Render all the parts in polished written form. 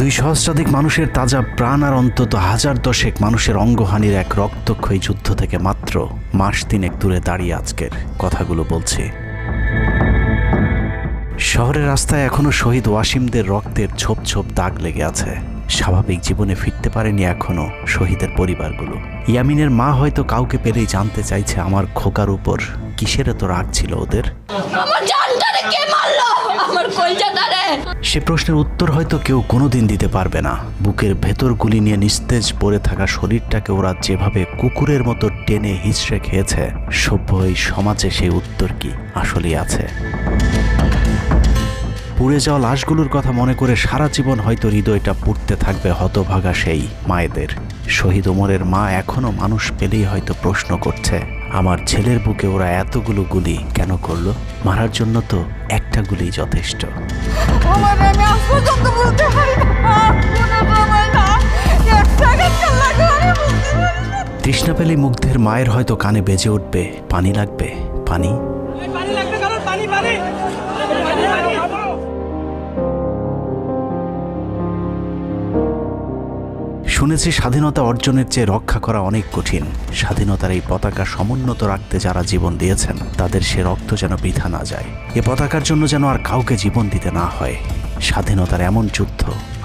দুই সহস্রাধিক মানুষের তাজা প্রাণ আর অন্তত হাজার দশেক মানুষের অঙ্গহানির এক রক্তক্ষয়ী যুদ্ধ থেকে মাত্র মাস তিনেক দূরে দাঁড়িয়ে আজকের কথাগুলো বলছি। শহরের রাস্তায় এখনো শহীদ ওয়াসিমদের রক্তের ছোপ ছোপ দাগ লেগে আছে। স্বাভাবিক জীবনে ফিরতে পারেনি এখনো শহীদের পরিবারগুলো। ইয়ামিনের মা হয়তো কাউকে পেলেই জানতে চাইছে আমার খোকার উপর কিসের এত রাগ ছিল ওদের। সে প্রশ্নের উত্তর হয়তো কেউ কোনোদিন দিতে পারবে না। বুকের ভেতর গুলি নিয়ে নিস্তেজ পড়ে থাকা শরীরটাকে ওরা যেভাবে কুকুরের মতো টেনে হিঁচড়ে খেয়েছে, সভ্য এই সমাজে সেই উত্তর কি আসলেই আছে? পুড়ে যাওয়া লাশগুলোর কথা মনে করে সারা জীবন হয়তো হৃদয়টা পুড়তে থাকবে হতভাগা সেই মায়েদের। শহীদ ওমরের মা এখনো মানুষ পেলেই হয়তো প্রশ্ন করছে, আমার ছেলের বুকে ওরা এতগুলো গুলি কেন করলো? মারার জন্য তো একটা গুলি যথেষ্ট। তৃষ্ণা পেলে মুগ্ধের মায়ের হয়তো কানে বেজে উঠবে, পানি লাগবে, পানি। শুনেছি স্বাধীনতা অর্জনের চেয়ে রক্ষা করা অনেক কঠিন। স্বাধীনতার এই পতাকা সমুন্নত রাখতে যারা জীবন দিয়েছেন তাদের সে রক্ত যেন বৃথা না যায়। এ পতাকার জন্য যেন আর কাউকে জীবন দিতে না হয়। স্বাধীনতার এমন যুদ্ধ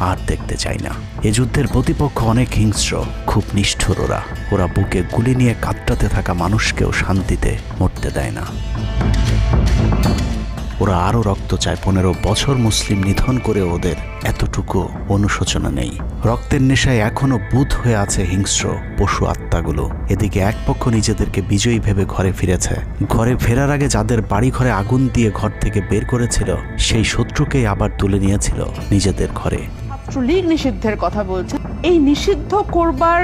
আর দেখতে চাই না। এ যুদ্ধের প্রতিপক্ষ অনেক হিংস্র, খুব নিষ্ঠুর। ওরা বুকে গুলি নিয়ে কাতরাতে থাকা মানুষকেও শান্তিতে মরতে দেয় না। ওরা আরও রক্ত চায়। 15 বছর মুসলিম নিধন করে ওদের এতটুকু অনুশোচনা নেই। রক্তের নেশায় এখনো বুঁদ হয়ে আছে হিংস্র পশু আত্মাগুলো। এদিকে এক পক্ষ নিজেদেরকে বিজয়ী ভেবে ঘরে ফিরেছে। ঘরে ফেরার আগে যাদের বাড়ি ঘরে আগুন দিয়ে ঘর থেকে বের করেছিল, সেই শত্রুকেই আবার তুলে নিয়েছিল নিজেদের ঘরে। ছাত্রলীগ নিষিদ্ধের কথা বলছে। এই নিষিদ্ধ করবার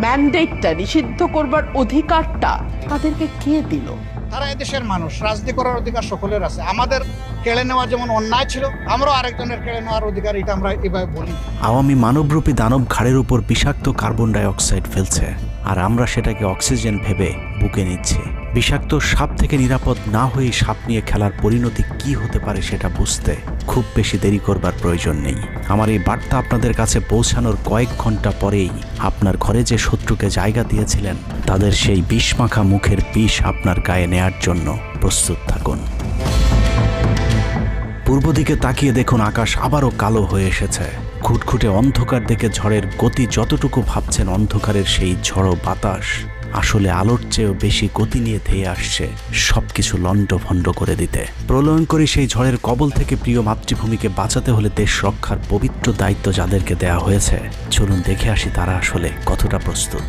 ম্যান্ডেটটা, নিষিদ্ধ করবার অধিকারটা তাদেরকে কে দিল? তারা এদেশের মানুষ, রাজনীতি করার অধিকার সকলের আছে। আমাদের কেড়ে নেওয়া যেমন অন্যায় ছিল, আমরাও আরেকজনের কেড়ে নেওয়ার অধিকার, এটা আমরা এভাবে বলি। আওয়ামী মানবরূপী দানব ঘাড়ের উপর বিষাক্ত কার্বন ডাই অক্সাইড ফেলছে, আর আমরা সেটাকে অক্সিজেন ভেবে বুকে নিচ্ছি। বিষাক্ত সাপ থেকে নিরাপদ না হয়ে সাপ নিয়ে খেলার পরিণতি কি হতে পারে সেটা বুঝতে খুব বেশি দেরি করবার প্রয়োজন নেই। আমার এই বার্তা আপনাদের কাছে পৌঁছানোর কয়েক ঘন্টা পরেই আপনার ঘরে যে শত্রুকে জায়গা দিয়েছিলেন তাদের সেই বিষমাখা মুখের বিষ আপনার গায়ে নেয়ার জন্য প্রস্তুত থাকুন। পূর্ব দিকে তাকিয়ে দেখুন, আকাশ আবারও কালো হয়ে এসেছে। খুটখুটে অন্ধকার দেখে ঝড়ের গতি যতটুকু ভাবছেন, অন্ধকারের সেই ঝড়ো বাতাস আসলে আলোর চেয়েও বেশি গতি নিয়ে ধেয়ে আসছে সবকিছু লণ্ডভণ্ড করে দিতে। প্রলয়ঙ্করী সেই ঝড়ের কবল থেকে প্রিয় মাতৃভূমিকে বাঁচাতে হলে দেশ রক্ষার পবিত্র দায়িত্ব যাদেরকে দেয়া হয়েছে, চলুন দেখে আসি তারা আসলে কতটা প্রস্তুত।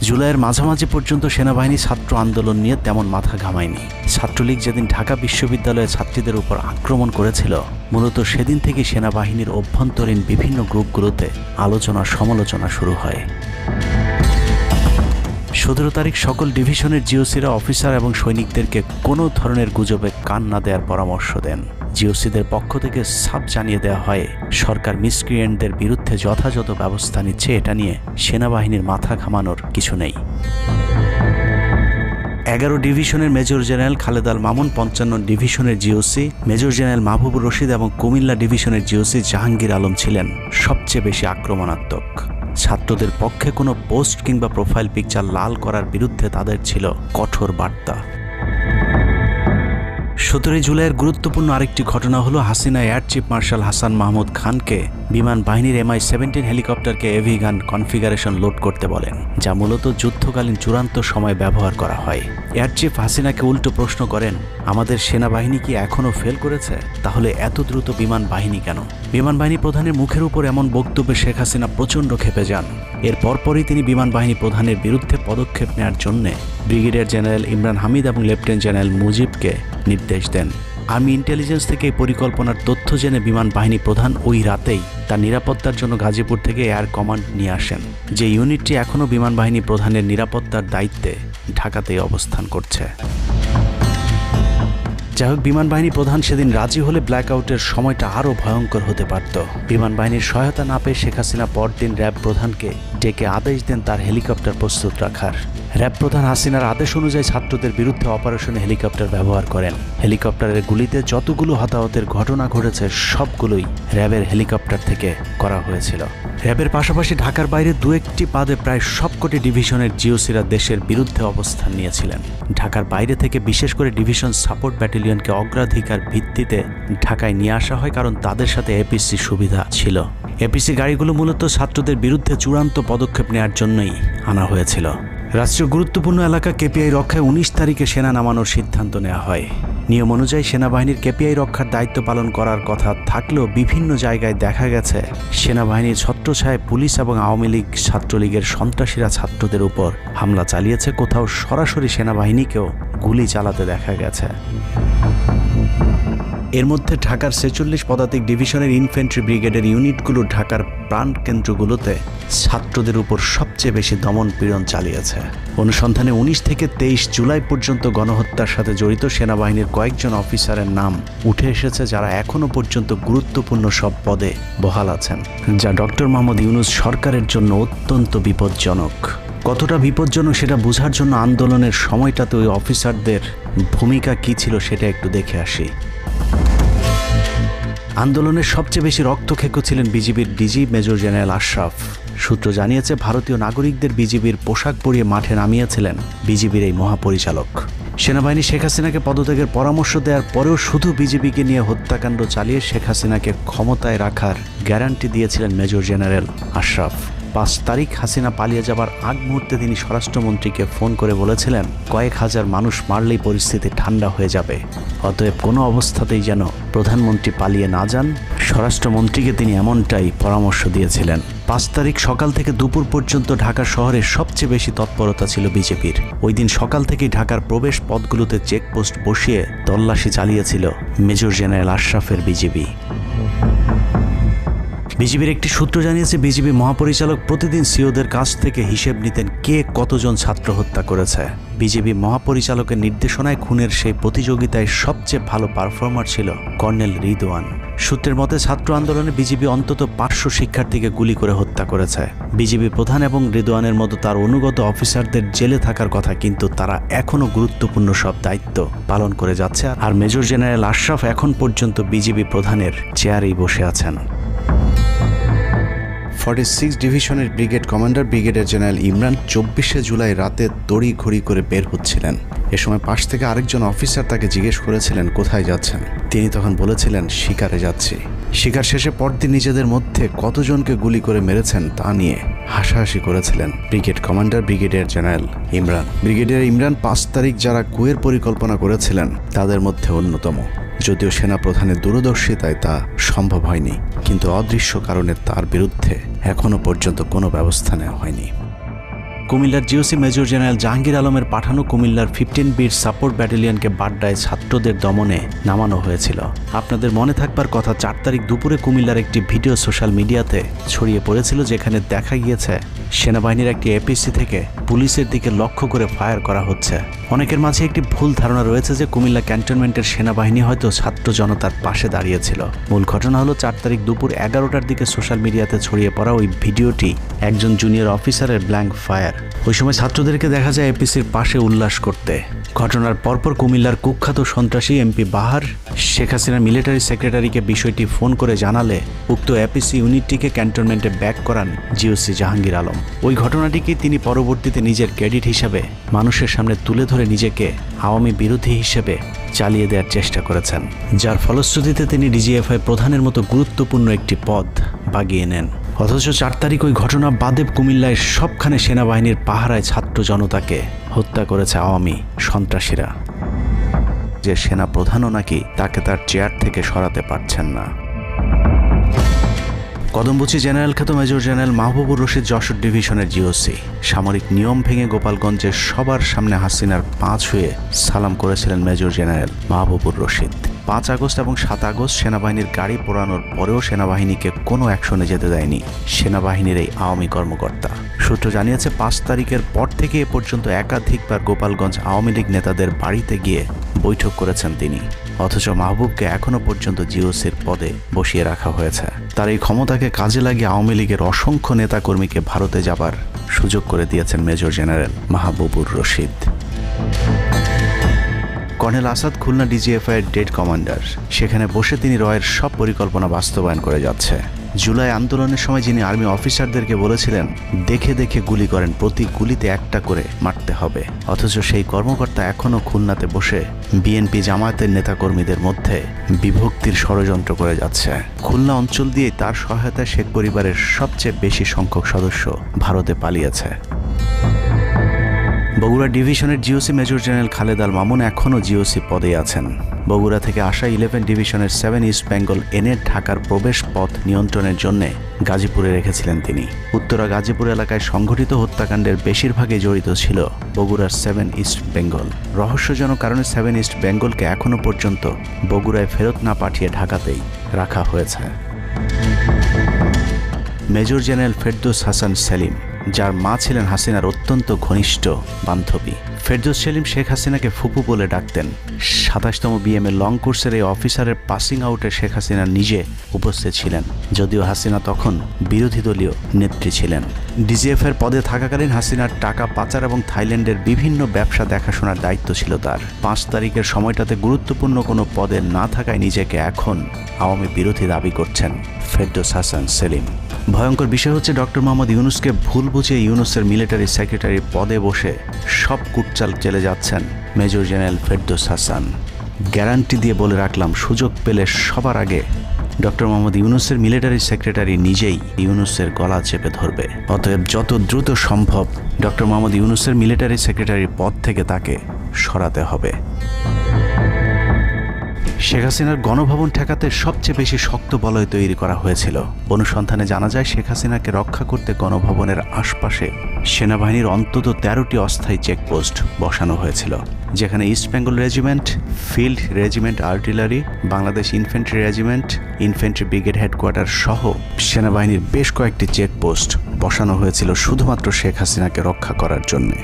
জুলাইয়ের মাঝামাঝি পর্যন্ত সেনাবাহিনী ছাত্র আন্দোলন নিয়ে তেমন মাথা ঘামায়নি। ছাত্রলীগ যেদিন ঢাকা বিশ্ববিদ্যালয়ে ছাত্রীদের উপর আক্রমণ করেছিল, মূলত সেদিন থেকে সেনাবাহিনীর অভ্যন্তরীণ বিভিন্ন গ্রুপগুলোতে আলোচনা সমালোচনা শুরু হয়। 17 তারিখ সকল ডিভিশনের জিওসিরা অফিসার এবং সৈনিকদেরকে কোনো ধরনের গুজবে কান না দেওয়ার পরামর্শ দেন। জিওসিদের পক্ষ থেকে সাফ জানিয়ে দেওয়া হয়, সরকার মিসক্রিয়েন্টদের বিরুদ্ধে যথাযথ ব্যবস্থা নিচ্ছে, এটা নিয়ে সেনাবাহিনীর মাথা ঘামানোর কিছু নেই। 11 ডিভিশনের মেজর জেনারেল খালেদ আল মামুন, 55 ডিভিশনের GOC major general Mahbubur Rashid এবং কুমিল্লা ডিভিশনের জিওসি জাহাঙ্গীর আলম ছিলেন সবচেয়ে বেশি আক্রমণাত্মক। ছাত্রদের পক্ষে কোনো পোস্ট কিংবা প্রোফাইল পিকচার লাল করার বিরুদ্ধে তাদের ছিল কঠোর বার্তা। 17 জুলাইয়ের গুরুত্বপূর্ণ আরেকটি ঘটনা হলো, Hasina air chief marshal Hasan Mahmud খানকে বিমান বাহিনীর MI-17 হেলিকপ্টারকে এভি গান কনফিগারেশন লোড করতে বলেন, যা মূলত যুদ্ধকালীন চূড়ান্ত সময় ব্যবহার করা হয়। এয়ার চিফ হাসিনাকে উল্টো প্রশ্ন করেন, আমাদের সেনাবাহিনী কি এখনও ফেল করেছে? তাহলে এত দ্রুত বিমান বাহিনী কেন? বিমান বাহিনী প্রধানের মুখের উপর এমন বক্তব্যে শেখ হাসিনা প্রচণ্ড ক্ষেপে যান। এর পরপরই তিনি বিমান বাহিনী প্রধানের বিরুদ্ধে পদক্ষেপ নেওয়ার জন্য ব্রিগেডিয়ার জেনারেল ইমরান হামিদ এবং লেফটেন্যান্ট জেনারেল মুজিবকে নির্দেশ দেন। আর্মি ইন্টেলিজেন্স থেকে এই পরিকল্পনার তথ্য জেনে বিমান বাহিনী প্রধান ওই রাতেই তার নিরাপত্তার জন্য গাজীপুর থেকে এয়ার কমান্ড নিয়ে আসেন, যে ইউনিটটি এখনও বিমান বাহিনী প্রধানের নিরাপত্তার দায়িত্বে ঢাকাতেই অবস্থান করছে। যাই হোক, বিমান বাহিনী প্রধান সেদিন রাজি হলে ব্ল্যাকআউটের সময়টা আরও ভয়ঙ্কর হতে পারত। বিমান বাহিনীর সহায়তা না পেয়ে শেখ হাসিনা পরদিন র্যাব প্রধানকে ডেকে আদেশ দেন তার হেলিকপ্টার প্রস্তুত রাখার। র্যাব প্রধান হাসিনার আদেশ অনুযায়ী ছাত্রদের বিরুদ্ধে অপারেশনে হেলিকপ্টার ব্যবহার করেন। হেলিকপ্টারের গুলিতে যতগুলো হতাহতের ঘটনা ঘটেছে সবগুলোই র্যাবের হেলিকপ্টার থেকে করা হয়েছিল। র্যাবের পাশাপাশি ঢাকার বাইরে দু একটি পাদে প্রায় সবকটি ডিভিশনের জিওসিরা দেশের বিরুদ্ধে অবস্থান নিয়েছিলেন। ঢাকার বাইরে থেকে বিশেষ করে ডিভিশন সাপোর্ট ব্যাটালিয়নকে অগ্রাধিকার ভিত্তিতে ঢাকায় নিয়ে আসা হয়, কারণ তাদের সাথে এপিসি সুবিধা ছিল। এপিসি গাড়িগুলো মূলত ছাত্রদের বিরুদ্ধে চূড়ান্ত পদক্ষেপ নেওয়ার জন্যই আনা হয়েছিল। রাষ্ট্রীয় গুরুত্বপূর্ণ এলাকা কেপিআই রক্ষায় 19 তারিখে সেনা নামানোর সিদ্ধান্ত নেওয়া হয়। নিয়ম অনুযায়ী সেনাবাহিনীর কেপিআই রক্ষার দায়িত্ব পালন করার কথা থাকলেও বিভিন্ন জায়গায় দেখা গেছে সেনাবাহিনীর ছত্রছায়ায় পুলিশ এবং আওয়ামী লীগ ছাত্রলীগের সন্ত্রাসীরা ছাত্রদের উপর হামলা চালিয়েছে। কোথাও সরাসরি সেনাবাহিনীকেও গুলি চালাতে দেখা গেছে। এর মধ্যে ঢাকার 46 পদাতিক ডিভিশনের ইনফ্যান্ট্রি ব্রিগেডের ইউনিটগুলো ঢাকার প্রাণকেন্দ্রগুলোতে ছাত্রদের উপর সবচেয়ে বেশি দমন পীড়ন চালিয়েছে। অনুসন্ধানে 19 থেকে 23 জুলাই পর্যন্ত গণহত্যার সাথে জড়িত সেনাবাহিনীর কয়েকজন অফিসারের নাম উঠে এসেছে, যারা এখনও পর্যন্ত গুরুত্বপূর্ণ সব পদে বহাল আছেন, যা ডক্টর মোহাম্মদ ইউনূস সরকারের জন্য অত্যন্ত বিপজ্জনক। কতটা বিপজ্জনক সেটা বোঝার জন্য আন্দোলনের সময়টাতে ওই অফিসারদের ভূমিকা কী ছিল সেটা একটু দেখে আসি। আন্দোলনের সবচেয়ে বেশি রক্তক্ষেকো ছিলেন বিজিবির ডিজি মেজর জেনারেল আশরাফ। সূত্র জানিয়েছে ভারতীয় নাগরিকদের বিজিবির পোশাক পরিয়ে মাঠে নামিয়েছিলেন বিজিবির এই মহাপরিচালক। সেনাবাহিনী শেখ হাসিনাকে পদত্যাগের পরামর্শ দেওয়ার পরেও শুধু বিজিবিকে নিয়ে হত্যাকাণ্ড চালিয়ে শেখ হাসিনাকে ক্ষমতায় রাখার গ্যারান্টি দিয়েছিলেন মেজর জেনারেল আশরাফ। 5 তারিখ হাসিনা পালিয়ে যাবার আগ মুহূর্তে তিনি স্বরাষ্ট্রমন্ত্রীকে ফোন করে বলেছিলেন কয়েক হাজার মানুষ মারলেই পরিস্থিতি ঠান্ডা হয়ে যাবে, অতএব কোনো অবস্থাতেই যেন প্রধানমন্ত্রী পালিয়ে না যান। স্বরাষ্ট্রমন্ত্রীকে তিনি এমনটাই পরামর্শ দিয়েছিলেন। 5 তারিখ সকাল থেকে দুপুর পর্যন্ত ঢাকা শহরে সবচেয়ে বেশি তৎপরতা ছিল বিজেপির। ওই দিন সকাল থেকেই ঢাকার প্রবেশ পথগুলোতে চেকপোস্ট বসিয়ে তল্লাশি চালিয়েছিল মেজর জেনারেল আশরাফের বিজিবি। বিজিবির একটি সূত্র জানিয়েছে বিজিবি মহাপরিচালক প্রতিদিন সিওদের কাছ থেকে হিসেব নিতেন কে কতজন ছাত্র হত্যা করেছে। বিজিবি মহাপরিচালকের নির্দেশনায় খুনের সেই প্রতিযোগিতায় সবচেয়ে ভালো পারফর্মার ছিল কর্নেল রিদওয়ান। সূত্রের মতে ছাত্র আন্দোলনে বিজিবি অন্তত 500 শিক্ষার্থীকে গুলি করে হত্যা করেছে। বিজিবি প্রধান এবং রিদওয়ানের মতো তার অনুগত অফিসারদের জেলে থাকার কথা, কিন্তু তারা এখনও গুরুত্বপূর্ণ সব দায়িত্ব পালন করে যাচ্ছে। আর মেজর জেনারেল আশরাফ এখন পর্যন্ত বিজিবি প্রধানের চেয়ারেই বসে আছেন। 46 ডিভিশনের brigade commander brigadier general Imran 24শে জুলাই রাতে তড়িঘড়ি করে বের হচ্ছিলেন। এ সময় পাশ থেকে আরেকজন অফিসার তাকে জিজ্ঞেস করেছিলেন কোথায় যাচ্ছেন। তিনি তখন বলেছিলেন শিকারে যাচ্ছি। শিকার শেষে পরদিন নিজেদের মধ্যে কতজনকে গুলি করে মেরেছেন তা নিয়ে হাসাহাসি করেছিলেন brigade commander brigadier general Imran. Brigadier Imran 5 তারিখ যারা কুয়ের পরিকল্পনা করেছিলেন তাদের মধ্যে অন্যতম। যদিও সেনা প্রধানের দূরদর্শিতায় তা সম্ভব হয়নি, কিন্তু অদৃশ্য কারণে তার বিরুদ্ধে এখনও পর্যন্ত কোনো ব্যবস্থা নেওয়া হয়নি। কুমিল্লার জিওসি মেজর জেনারেল জাহাঙ্গীর আলমের পাঠানো কুমিল্লার 15 বিট সাপোর্ট ব্যাটালিয়নকে বাড্ডায় ছাত্রদের দমনে নামানো হয়েছিল। আপনাদের মনে থাকবার কথা 4 তারিখ দুপুরে কুমিল্লার একটি ভিডিও সোশ্যাল মিডিয়াতে ছড়িয়ে পড়েছিল, যেখানে দেখা গিয়েছে সেনাবাহিনীর একটি এপিসি থেকে পুলিশের দিকে লক্ষ্য করে ফায়ার করা হচ্ছে। অনেকের মাঝে একটি ভুল ধারণা রয়েছে যে কুমিল্লা ক্যান্টনমেন্টের সেনাবাহিনী হয়তো ছাত্র জনতার পাশে দাঁড়িয়েছিল। মূল ঘটনা হলো 4 তারিখ দুপুর 11টার দিকে সোশ্যাল মিডিয়াতে ছড়িয়ে পড়া ওই ভিডিওটি একজন জুনিয়র অফিসারের ব্ল্যাঙ্ক ফায়ার। ওই সময় ছাত্রদেরকে দেখা যায় এপিসির পাশে উল্লাস করতে। ঘটনার পরপর কুমিল্লার কুখ্যাত সন্ত্রাসী এমপি বাহার শেখ হাসিনার মিলিটারি সেক্রেটারিকে বিষয়টি ফোন করে জানালে উক্ত এপিসি ইউনিটটিকে ক্যান্টনমেন্টে ব্যাক করান জিওসি জাহাঙ্গীর আলম। ওই ঘটনাটিকে তিনি পরবর্তীতে নিজের ক্রেডিট হিসাবে মানুষের সামনে তুলে ধরে নিজেকে আওয়ামী বিরোধী হিসেবে চালিয়ে দেওয়ার চেষ্টা করেছেন, যার ফলশ্রুতিতে তিনি ডিজিএফআই প্রধানের মতো গুরুত্বপূর্ণ একটি পদ বাগিয়ে নেন। অথচ 4 তারিখ ওই ঘটনা বাদে কুমিল্লায় সবখানে সেনাবাহিনীর পাহারায় ছাত্র জনতাকে হত্যা করেছে আওয়ামী সন্ত্রাসীরা। যে সেনা প্রধানও নাকি তাকে তার চেয়ার থেকে সরাতে পারছেন না। কদমবুচি জেনারেল খ্যাত মেজর জেনারেল মাহবুবুর রশিদ যশোর ডিভিশনের জিওসি সামরিক নিয়ম ভেঙে গোপালগঞ্জে সবার সামনে হাসিনার পা ছুঁয়ে সালাম করেছিলেন major general Mahbubur Rashid. 5 August এবং 7 আগস্ট সেনাবাহিনীর গাড়ি পোড়ানোর পরেও সেনাবাহিনীকে কোনো অ্যাকশনে যেতে দেয়নি সেনাবাহিনীর এই আওয়ামী কর্মকর্তা। সূত্র জানিয়েছে 5 তারিখের পর থেকে এ পর্যন্ত একাধিকবার গোপালগঞ্জ আওয়ামী লীগ নেতাদের বাড়িতে গিয়ে বৈঠক করেছেন তিনি। অথচ মাহবুবকে এখনও পর্যন্ত জিওসির পদে বসিয়ে রাখা হয়েছে। তার এই ক্ষমতাকে কাজে লাগিয়ে আওয়ামী লীগের অসংখ্য নেতাকর্মীকে ভারতে যাবার সুযোগ করে দিয়েছেন major general Mahbubur Rashid. Colonel Asad Khulna DGFI এর ডেড কমান্ডার। সেখানে বসে তিনি রয়ের সব পরিকল্পনা বাস্তবায়ন করে যাচ্ছে। জুলাই আন্দোলনের সময় যিনি আর্মি অফিসারদেরকে বলেছিলেন দেখে দেখে গুলি করেন, প্রতি গুলিতে একটা করে মারতে হবে, অথচ সেই কর্মকর্তা এখনও খুলনাতে বসে বিএনপি জামায়াতের নেতাকর্মীদের মধ্যে বিভক্তির ষড়যন্ত্র করে যাচ্ছে। খুলনা অঞ্চল দিয়ে তার সহায়তায় শেখ পরিবারের সবচেয়ে বেশি সংখ্যক সদস্য ভারতে পালিয়েছে। বগুড়া ডিভিশনের GOC major general Khaled Al Mamun এখনও জিওসি পদে আছেন। বগুড়া থেকে আসা 11 ডিভিশনের 7 ইস্ট বেঙ্গল এনে ঢাকার প্রবেশ পথ নিয়ন্ত্রণের জন্য গাজীপুরে রেখেছিলেন তিনি। উত্তরা গাজীপুর এলাকায় সংঘটিত হত্যাকাণ্ডের বেশিরভাগই জড়িত ছিল বগুড়ার 7 ইস্ট বেঙ্গল। রহস্যজনক কারণে 7 ইস্ট বেঙ্গলকে এখনও পর্যন্ত বগুড়ায় ফেরত না পাঠিয়ে ঢাকাতেই রাখা হয়েছে। মেজর জেনারেল ফেরদৌস হাসান সেলিম, যার মা ছিলেন হাসিনার অত্যন্ত ঘনিষ্ঠ বান্ধবী। ফেরদৌস সেলিম শেখ হাসিনাকে ফুপু বলে ডাকতেন। 27তম বিএমএ লং কোর্সের এই অফিসারের পাসিং আউটে শেখ হাসিনা নিজে উপস্থিত ছিলেন, যদিও হাসিনা তখন বিরোধী দলীয় নেত্রী ছিলেন। ডিজিএফের পদে থাকাকালীন হাসিনার টাকা পাচার এবং থাইল্যান্ডের বিভিন্ন ব্যবসা দেখাশোনার দায়িত্ব ছিল তার। 5 তারিখের সময়টাতে গুরুত্বপূর্ণ কোনো পদে না থাকায় নিজেকে এখন আওয়ামী বিরোধী দাবি করছেন ফেরদৌস হাসান সেলিম। ভয়ঙ্কর বিষয় হচ্ছে ডক্টর মোহাম্মদ ইউনূসকে ভুল বুঝে ইউনূসের মিলিটারি সেক্রেটারি পদে বসে সব কুটচাল চেলে যাচ্ছেন major general Ferdous Hasan. Guarantee দিয়ে বলে রাখলাম, সুযোগ পেলে সবার আগে ডক্টর মোহাম্মদ ইউনূসের মিলিটারি সেক্রেটারি নিজেই ইউনূসের গলা চেপে ধরবে। অতএব যত দ্রুত সম্ভব ডক্টর মোহাম্মদ ইউনূসের মিলিটারি সেক্রেটারির পদ থেকে তাকে সরাতে হবে। শেখ হাসিনার গণভবন ঠেকাতে সবচেয়ে বেশি শক্ত বলয় তৈরি করা হয়েছিল। অনুসন্ধানে জানা যায় শেখ হাসিনাকে রক্ষা করতে গণভবনের আশপাশে সেনাবাহিনীর অন্তত 13টি অস্থায়ী চেকপোস্ট বসানো হয়েছিল, যেখানে east Bengal regiment, field regiment artillery, Bangladesh infantry regiment, infantry brigade headquarter সহ সেনাবাহিনীর বেশ কয়েকটি চেকপোস্ট বসানো হয়েছিল শুধুমাত্র শেখ হাসিনাকে রক্ষা করার জন্যে।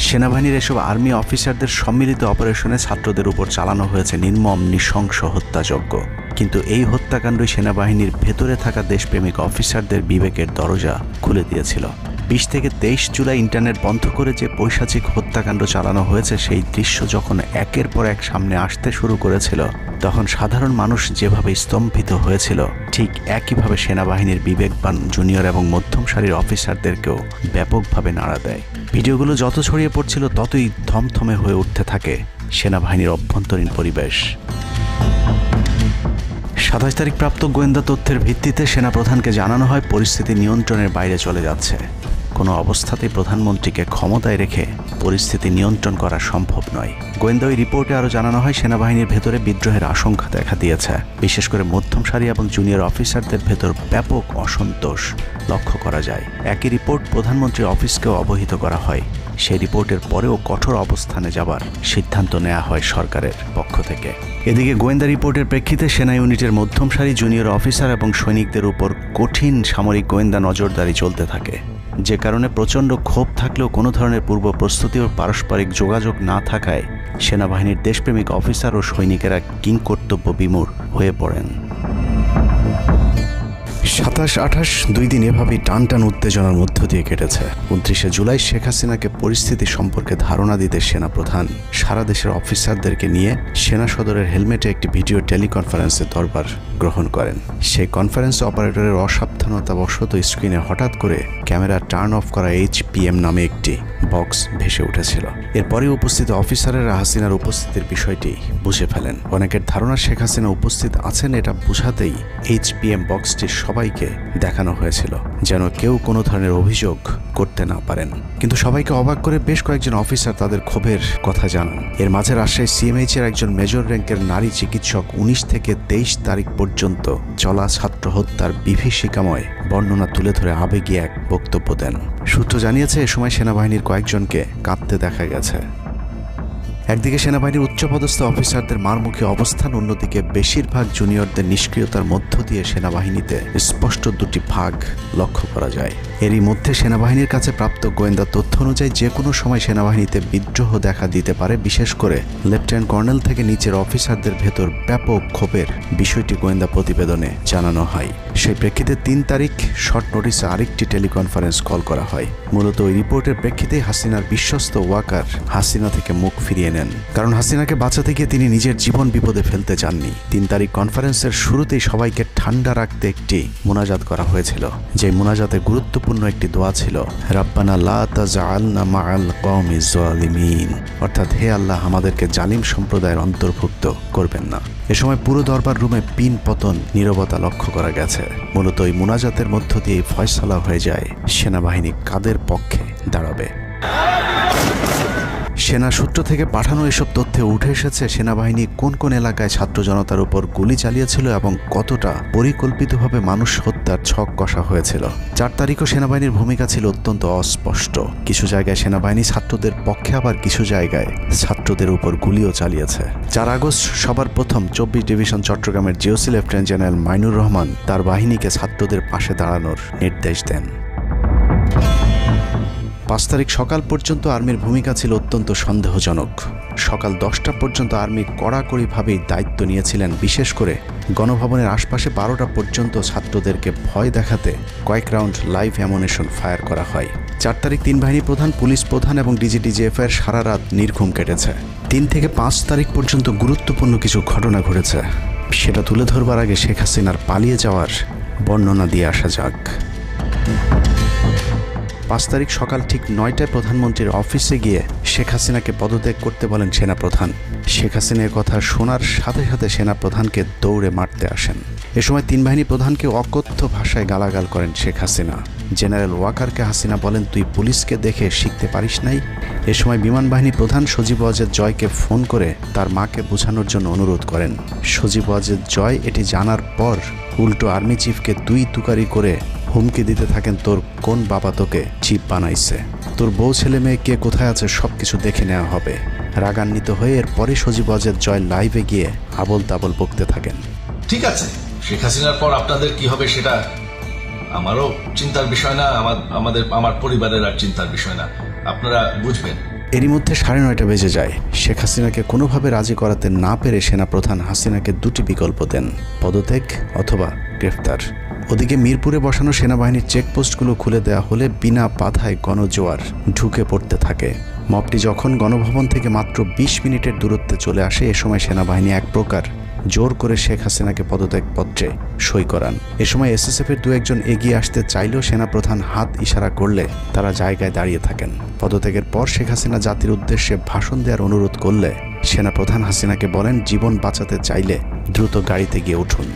সেনাবাহিনীর এসব আর্মি অফিসারদের সম্মিলিত অপারেশনে ছাত্রদের উপর চালানো হয়েছে নির্মম নৃশংস হত্যাযজ্ঞ। কিন্তু এই হত্যাকাণ্ডই সেনাবাহিনীর ভেতরে থাকা দেশপ্রেমিক অফিসারদের বিবেকের দরজা খুলে দিয়েছিল। 20 থেকে 23 জুলাই ইন্টারনেট বন্ধ করে যে পৈশাচিক হত্যাকাণ্ড চালানো হয়েছে, সেই দৃশ্য যখন একের পর এক সামনে আসতে শুরু করেছিল, তখন সাধারণ মানুষ যেভাবে স্তম্ভিত হয়েছিল, ঠিক একইভাবে সেনাবাহিনীর বিবেকবান জুনিয়র এবং মধ্যম সারির অফিসারদেরকেও ব্যাপকভাবে নাড়া দেয়। ভিডিওগুলো যত ছড়িয়ে পড়ছিল ততই থমথমে হয়ে উঠতে থাকে সেনাবাহিনীর অভ্যন্তরীণ পরিবেশ। 27 তারিখ প্রাপ্ত গোয়েন্দা তথ্যের ভিত্তিতে সেনাপ্রধানকে জানানো হয় পরিস্থিতি নিয়ন্ত্রণের বাইরে চলে যাচ্ছে। কোনো অবস্থাতেই প্রধানমন্ত্রীকে ক্ষমতায় রেখে পরিস্থিতি নিয়ন্ত্রণ করা সম্ভব নয়। গোয়েন্দা ওই রিপোর্টে আরও জানানো হয় সেনাবাহিনীর ভেতরে বিদ্রোহের আশঙ্কা দেখা দিয়েছে। বিশেষ করে মধ্যম সারি এবং জুনিয়র অফিসারদের ভেতর ব্যাপক অসন্তোষ লক্ষ্য করা যায়। একই রিপোর্ট প্রধানমন্ত্রীর অফিসকেও অবহিত করা হয়। সেই রিপোর্টের পরেও কঠোর অবস্থানে যাবার সিদ্ধান্ত নেওয়া হয় সরকারের পক্ষ থেকে। এদিকে গোয়েন্দা রিপোর্টের প্রেক্ষিতে সেনা ইউনিটের মধ্যম সারি, জুনিয়র অফিসার এবং সৈনিকদের উপর কঠিন সামরিক গোয়েন্দা নজরদারি চলতে থাকে, যে কারণে প্রচণ্ড ক্ষোভ থাকলেও কোনো ধরনের পূর্ব প্রস্তুতি ও পারস্পরিক যোগাযোগ না থাকায় সেনাবাহিনীর দেশপ্রেমিক অফিসার ও সৈনিকেরা কিংকর্তব্য বিমূঢ় হয়ে পড়েন। 27-28 2 দিন এভাবেই টান উত্তেজনার মধ্য দিয়ে কেটেছে। 29শে জুলাই শেখ হাসিনাকে পরিস্থিতি সম্পর্কে ধারণা দিতে সেনাপ্রধান সারা দেশের অফিসারদেরকে নিয়ে সেনা সদরের হেলমেটে একটি ভিডিও টেলিকনফারেন্সে দরবার গ্রহণ করেন। সেই কনফারেন্সে অপারেটরের অসাবধানতাবশত স্ক্রিনে হঠাৎ করে ক্যামেরা টার্ন অফ করা HPM নামে একটি বক্স ভেসে উঠেছিল। এরপরে উপস্থিত অফিসারেরা হাসিনার উপস্থিতির বিষয়টি বুঝে ফেলেন। অনেকের ধারণা শেখ হাসিনা উপস্থিত আছেন, এটা বোঝাতেই HPM বক্সটি সবাইকে দেখানো হয়েছিল, যেন কেউ কোনো ধরনের অভিযোগ করতে না পারেন। কিন্তু সবাইকে অবাক করে বেশ কয়েকজন অফিসার তাদের ক্ষোভের কথা জানান। এর মাঝে রাজশাহী CMH এর একজন মেজর র্যাঙ্কের নারী চিকিৎসক 19 থেকে 23 তারিখ পর্যন্ত চলা ছাত্র হত্যার বিভীষিকাময় বর্ণনা তুলে ধরে আবেগী এক বক্তব্য দেন। সূত্র জানিয়েছে এ সময় সেনাবাহিনীর কয়েকজনকে কাঁদতে দেখা গেছে। একদিকে সেনাবাহিনীর উচ্চপদস্থ অফিসারদের মারমুখী অবস্থান, অন্যদিকে বেশিরভাগ জুনিয়রদের নিষ্ক্রিয়তার মধ্য দিয়ে সেনাবাহিনীতে স্পষ্ট দুটি ভাগ লক্ষ্য করা যায়। এরই মধ্যে সেনাবাহিনীর কাছে প্রাপ্ত গোয়েন্দা তথ্য অনুযায়ী যে কোনো সময় সেনাবাহিনীতে বিদ্রোহ দেখা দিতে পারে। বিশেষ করে লেফটেন্যান্ট কর্নেল থেকে নিচের অফিসারদের ভেতর ব্যাপক ক্ষোভের বিষয়টি গোয়েন্দা প্রতিবেদনে জানানো হয়। সেই প্রেক্ষিতে 3 তারিখ শর্ট নোটিসে আরেকটি টেলিকনফারেন্স কল করা হয়। মূলত ওই রিপোর্টের প্রেক্ষিতে হাসিনার বিশ্বস্ত ওয়াকার হাসিনা থেকে মুখ ফিরিয়ে নেন, কারণ হাসিনাকে বাঁচাতে গিয়ে তিনি নিজের জীবন বিপদে ফেলতে চাননি। 3 তারিখ কনফারেন্সের শুরুতেই সবাইকে ঠান্ডা রাখতে একটি মোনাজাত করা হয়েছিল। যে মোনাজাতে গুরুত্বপূর্ণ একটি দোয়া ছিল, রাব্বানা লা তাজআলনা মাআল কওমিজ জালিমিন, অর্থাৎ হে আল্লাহ, আমাদেরকে জালিম সম্প্রদায়ের অন্তর্ভুক্ত করবেন না। এ সময় পুরো দরবার রুমে পিন পতন নীরবতা লক্ষ্য করা গেছে। মূলত এই মোনাজাতের মধ্য দিয়ে ফয়সালা হয়ে যায় সেনাবাহিনী কাদের পক্ষে দাঁড়াবে। সেনা সূত্র থেকে পাঠানো এসব তথ্যে উঠে এসেছে সেনাবাহিনী কোন কোন এলাকায় ছাত্র জনতার উপর গুলি চালিয়েছিল এবং কতটা পরিকল্পিতভাবে মানুষ হত্যার ছক কষা হয়েছিল। 4 তারিখও সেনাবাহিনীর ভূমিকা ছিল অত্যন্ত অস্পষ্ট। কিছু জায়গায় সেনাবাহিনী ছাত্রদের পক্ষে, আবার কিছু জায়গায় ছাত্রদের উপর গুলিও চালিয়েছে। 4 আগস্ট সবার প্রথম 24 ডিভিশন চট্টগ্রামের GOC lieutenant general Mainur Rahman তার বাহিনীকে ছাত্রদের পাশে দাঁড়ানোর নির্দেশ দেন। 5 তারিখ সকাল পর্যন্ত আর্মির ভূমিকা ছিল অত্যন্ত সন্দেহজনক। সকাল 10টা পর্যন্ত আর্মি কড়াকড়িভাবেই দায়িত্ব নিয়েছিলেন। বিশেষ করে গণভবনের আশপাশে 12টা পর্যন্ত ছাত্রদেরকে ভয় দেখাতে কয়েক রাউন্ড লাইভ অ্যামুনেশন ফায়ার করা হয়। 4 তারিখ 3 বাহিনী প্রধান, পুলিশ প্রধান এবং ডিজিডিজিএফের সারা রাত নির্ঘুম কেটেছে। 3 থেকে 5 তারিখ পর্যন্ত গুরুত্বপূর্ণ কিছু ঘটনা ঘটেছে। সেটা তুলে ধরবার আগে শেখ হাসিনার পালিয়ে যাওয়ার বর্ণনা দিয়ে আসা যাক। 5 তারিখ সকাল ঠিক 9টায় প্রধানমন্ত্রীর অফিসে গিয়ে শেখ হাসিনাকে পদত্যাগ করতে বলেন সেনাপ্রধান। শেখ হাসিনার কথা শোনার সাথে সাথে সেনাপ্রধানকে দৌড়ে মারতে আসেন। এ সময় 3 বাহিনী প্রধানকে অকথ্য ভাষায় গালাগাল করেন শেখ হাসিনা। জেনারেল ওয়াকারকে হাসিনা বলেন, তুই পুলিশকে দেখে শিখতে পারিস নাই? এ সময় বিমান বাহিনী প্রধান সজীব ওয়াজেদ জয়কে ফোন করে তার মাকে বোঝানোর জন্য অনুরোধ করেন। সজীব ওয়াজেদ জয় এটি জানার পর উল্টো আর্মি চিফকে তুই তুকারি করে হুমকি দিতে থাকেন, তোর কোন বাবা তোকে চিফ বানাইছে, তোর বউ ছেলে মেয়ে কে কোথায় আছে সবকিছু দেখে নেওয়া হবে। রাগান্বিত হয়ে এরপরে সজীব ওয়াজেদ জয় লাইভে গিয়ে আবল তাবল বকতে থাকেন। ঠিক আছে, শেখ হাসিনার পর আপনাদের কি হবে সেটা আমারও চিন্তার বিষয় না, আমার পরিবারের আর চিন্তার বিষয় না, আপনারা বুঝবেন। এরই মধ্যে 9:30 বেজে যায়। শেখ হাসিনাকে কোনোভাবে রাজি করাতে না পেরে সেনাপ্রধান হাসিনাকে 2টি বিকল্প দেন, পদত্যাগ অথবা গ্রেফতার। ওদিকে মিরপুরে বসানো সেনাবাহিনীর চেকপোস্টগুলো খুলে দেওয়া হলে বিনা বাধায় গণজোয়ার ঢুকে পড়তে থাকে। মবটি যখন গণভবন থেকে মাত্র 20 মিনিটের দূরত্বে চলে আসে, এ সময় সেনাবাহিনী এক প্রকার জোর করে শেখ হাসিনাকে পদত্যাগপত্রে সই করান। এ সময় এসএসএফের 2-1 এগিয়ে আসতে চাইলেও সেনাপ্রধান হাত ইশারা করলে তারা জায়গায় দাঁড়িয়ে থাকেন। পদত্যাগের পর শেখ হাসিনা জাতির উদ্দেশ্যে ভাষণ দেওয়ার অনুরোধ করলে সেনাপ্রধান হাসিনাকে বলেন, জীবন বাঁচাতে চাইলে দ্রুত গাড়িতে গিয়ে উঠুন,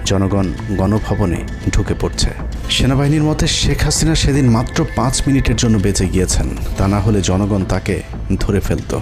জনগণ গণভবনে ঢুকে পড়ছে। সেনাবাহিনীর মতে শেখ হাসিনা সেদিন মাত্র 5 মিনিটের জন্য বেঁচে গিয়েছেন, তা না হলে জনগণ তাকে ধরে ফেলত।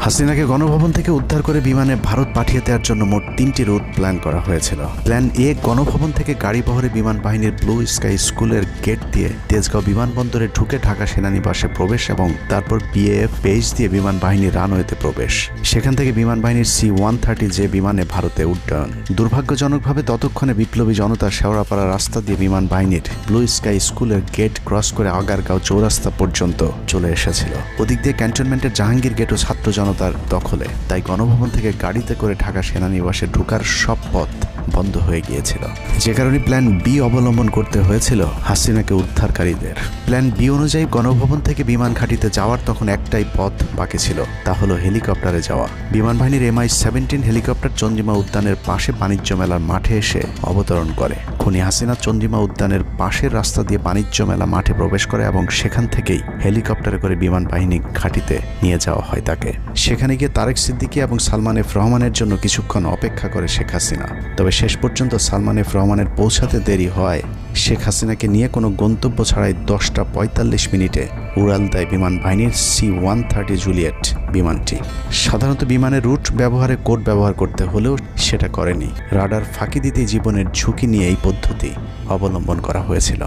হাসিনাকে গণভবন থেকে উদ্ধার করে বিমানে ভারত পাঠিয়ে দেওয়ার জন্য মোট 3টি রুট প্ল্যান করা হয়েছিল। প্ল্যান এ, গণভবন থেকে গাড়ি বহরে বিমান বাহিনীর ব্লু স্কাই স্কুলের গেট দিয়ে তেজগাঁও বিমানবন্দরে ঢুকে ঢাকা সেনানিবাসে প্রবেশ এবং তারপর বিএএফ বেস দিয়ে বিমান বাহিনীর রানওয়েতে প্রবেশ। সেখান থেকে বিমান বাহিনীর C-130 যে বিমানে ভারতে উড্ডয়ন। দুর্ভাগ্যজনকভাবে ততক্ষণে বিপ্লবী জনতা শেওড়াপাড়া রাস্তা দিয়ে বিমান বাহিনীর ব্লু স্কাই স্কুলের গেট ক্রস করে আগারগাঁও চৌরাস্তা পর্যন্ত চলে এসেছিল। ওদিক দিয়ে ক্যান্টনমেন্টের জাহাঙ্গীর গেটও ছাত্র জনতার দখলে, তাই গণভবন থেকে গাড়িতে করে ঢাকা সেনানিবাসে ঢোকার সব পথ বন্ধ হয়ে গিয়েছিল। যে কারণে প্ল্যান বি অবলম্বন করতে হয়েছিল হাসিনাকে উদ্ধারকারীদের। প্ল্যান বি অনুযায়ী গণভবন থেকে বিমান ঘাঁটিতে যাওয়ার তখন একটাই পথ বাকি ছিল, তা হলো হেলিকপ্টারে যাওয়া। বিমান বাহিনীর MI-17 হেলিকপ্টার চন্দ্রিমা উদ্যানের পাশে বাণিজ্য মেলার মাঠে এসে অবতরণ করে। খুনি হাসিনা চন্দ্রিমা উদ্যানের পাশের রাস্তা দিয়ে বাণিজ্য মেলা মাঠে প্রবেশ করে এবং সেখান থেকেই হেলিকপ্টারে করে বিমান বাহিনী ঘাঁটিতে নিয়ে যাওয়া হয় তাকে। সেখানে গিয়ে তারেক সিদ্দিকী এবং সালমান এফ রহমানের জন্য কিছুক্ষণ অপেক্ষা করে শেখ হাসিনা। তবে শেষ পর্যন্ত সালমান এফ রহমানের পৌঁছাতে দেরি হয় শেখ হাসিনাকে নিয়ে কোনো গন্তব্য ছাড়াই 10:45 মিনিটে উড়াল দেয় বিমান বাহিনীর C-130 জুলিয়েট বিমানটি। সাধারণত বিমানের রুট ব্যবহারে কোড ব্যবহার করতে হলেও সেটা করেনি। রাডার ফাঁকি দিতে জীবনের ঝুঁকি নিয়ে এই পদ্ধতি অবলম্বন করা হয়েছিল।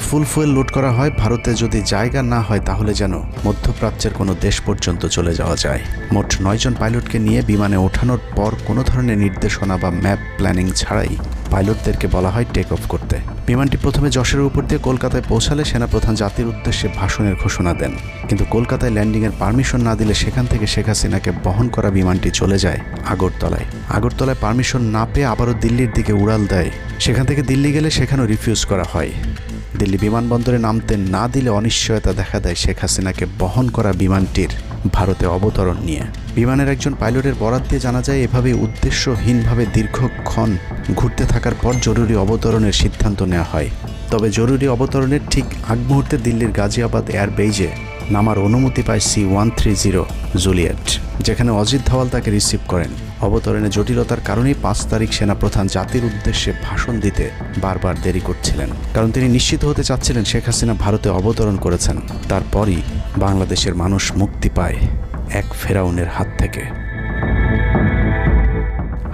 ফুল ফুয়েল লোড করা হয়, ভারতে যদি জায়গা না হয় তাহলে যেন মধ্যপ্রাচ্যের কোনো দেশ পর্যন্ত চলে যাওয়া যায়। মোট 9 জন পাইলটকে নিয়ে বিমানে ওঠানোর পর কোনো ধরনের নির্দেশনা বা ম্যাপ প্ল্যানিং ছাড়াই পাইলটদেরকে বলা হয় টেক অফ করতে। বিমানটি প্রথমে যশোরের উপর দিয়ে কলকাতায় পৌঁছালে সেনাপ্রধান জাতির উদ্দেশ্যে ভাষণের ঘোষণা দেন, কিন্তু কলকাতায় ল্যান্ডিংয়ের পারমিশন না দিলে সেখান থেকে শেখ হাসিনাকে বহন করা বিমানটি চলে যায় আগরতলায়। আগরতলায় পারমিশন না পেয়ে আবারও দিল্লির দিকে উড়াল দেয়। সেখান থেকে দিল্লি গেলে সেখানেও রিফিউজ করা হয়। দিল্লি বিমানবন্দরে নামতে না দিলে অনিশ্চয়তা দেখা দেয় শেখ হাসিনাকে বহন করা বিমানটির ভারতে অবতরণ নিয়ে। বিমানের একজন পাইলটের বরাত দিয়ে জানা যায়, এভাবে উদ্দেশ্যহীনভাবে দীর্ঘক্ষণ ঘুরতে থাকার পর জরুরি অবতরণের সিদ্ধান্ত নেওয়া হয়। তবে জরুরি অবতরণের ঠিক আগ মুহূর্তে দিল্লির গাজিয়াবাদ এয়ারবেজে নামার অনুমতি পায় C-130 জুলিয়েট, যেখানে অজিত ধওয়াল তাকে রিসিভ করেন। অবতরণে জটিলতার কারণেই 5 তারিখ সেনাপ্রধান জাতির উদ্দেশ্যে ভাষণ দিতে বারবার দেরি করছিলেন, কারণ তিনি নিশ্চিত হতে চাচ্ছিলেন শেখ হাসিনা ভারতে অবতরণ করেছেন। তারপরই বাংলাদেশের মানুষ মুক্তি পায় এক ফেরাউনের হাত থেকে।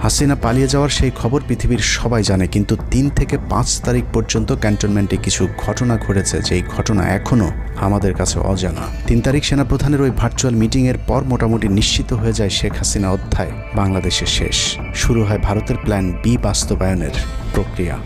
হাসিনা পালিয়ে যাওয়ার সেই খবর পৃথিবীর সবাই জানে, কিন্তু 3 থেকে 5 তারিখ পর্যন্ত ক্যান্টনমেন্টে কিছু ঘটনা ঘটেছে, যেই ঘটনা এখনও আমাদের কাছে অজানা। 3 তারিখ সেনাপ্রধানের ওই ভার্চুয়াল মিটিংয়ের পর মোটামুটি নিশ্চিত হয়ে যায় শেখ হাসিনা অধ্যায় বাংলাদেশের শেষ। শুরু হয় ভারতের প্ল্যান বি বাস্তবায়নের প্রক্রিয়া।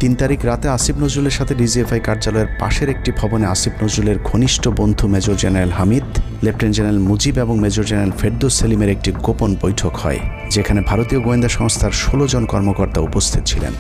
3 তারিখ রাতে আসিফ নজরুলের সাথে ডিজিএফআই কার্যালয়ের পাশের একটি ভবনে আসিফ নজরুলের ঘনিষ্ঠ বন্ধু major general Hamid, lieutenant general Mujib এবং মেজর জেনারেল ফেরদৌস সেলিমের একটি গোপন বৈঠক হয়, যেখানে ভারতীয় গোয়েন্দা সংস্থার 16 জন কর্মকর্তা উপস্থিত ছিলেন।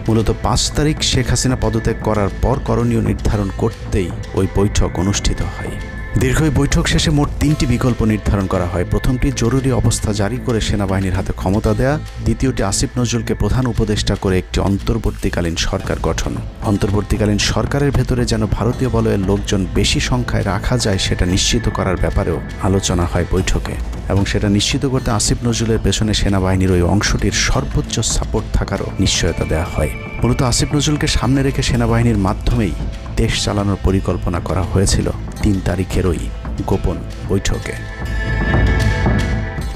মূলত 5 তারিখ শেখ হাসিনা পদত্যাগ করার পর করণীয় নির্ধারণ করতেই ওই বৈঠক অনুষ্ঠিত হয়। দীর্ঘ এই বৈঠক শেষে মোট 3টি বিকল্প নির্ধারণ করা হয়। প্রথমটি জরুরি অবস্থা জারি করে সেনাবাহিনীর হাতে ক্ষমতা দেয়া, দ্বিতীয়টি আসিফ নজরুলকে প্রধান উপদেষ্টা করে একটি অন্তর্বর্তীকালীন সরকার গঠন। অন্তর্বর্তীকালীন সরকারের ভেতরে যেন ভারতীয় বলয়ের লোকজন বেশি সংখ্যায় রাখা যায় সেটা নিশ্চিত করার ব্যাপারেও আলোচনা হয় বৈঠকে, এবং সেটা নিশ্চিত করতে আসিফ নজরুলের পেছনে সেনাবাহিনীর ওই অংশটির সর্বোচ্চ সাপোর্ট থাকারও নিশ্চয়তা দেওয়া হয়। মূলত আসিফ নজরুলকে সামনে রেখে সেনাবাহিনীর মাধ্যমেই দেশ চালানোর পরিকল্পনা করা হয়েছিল 3 তারিখের ওই গোপন বৈঠকে।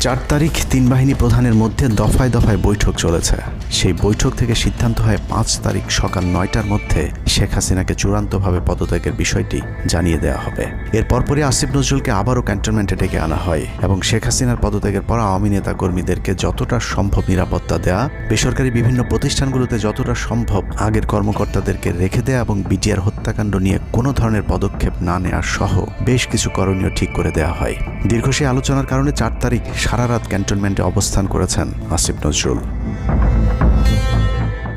4 তারিখ 3 বাহিনী প্রধানের মধ্যে দফায় দফায় বৈঠক চলেছে। সেই বৈঠক থেকে সিদ্ধান্ত হয় 5 তারিখ সকাল 9টার মধ্যে শেখ হাসিনাকে চূড়ান্তভাবে পদত্যাগের বিষয়টি জানিয়ে দেওয়া হবে। এর পরপরই আসিফ নজরুলকে আবারও ক্যান্টনমেন্টে ডেকে আনা হয় এবং শেখ হাসিনার পদত্যাগের পর আওয়ামী নেতা কর্মীদেরকে যতটা সম্ভব নিরাপত্তা দেয়া, বেসরকারি বিভিন্ন প্রতিষ্ঠানগুলোতে যতটা সম্ভব আগের কর্মকর্তাদেরকে রেখে দেয়া এবং বিটিআর হত্যাকাণ্ড নিয়ে কোনো ধরনের পদক্ষেপ না নেওয়ার সহ বেশ কিছু করণীয় ঠিক করে দেওয়া হয়। দীর্ঘ সেই আলোচনার কারণে 4 তারিখ সারা রাত ক্যান্টনমেন্টে অবস্থান করেছেন আসিফ নজরুল।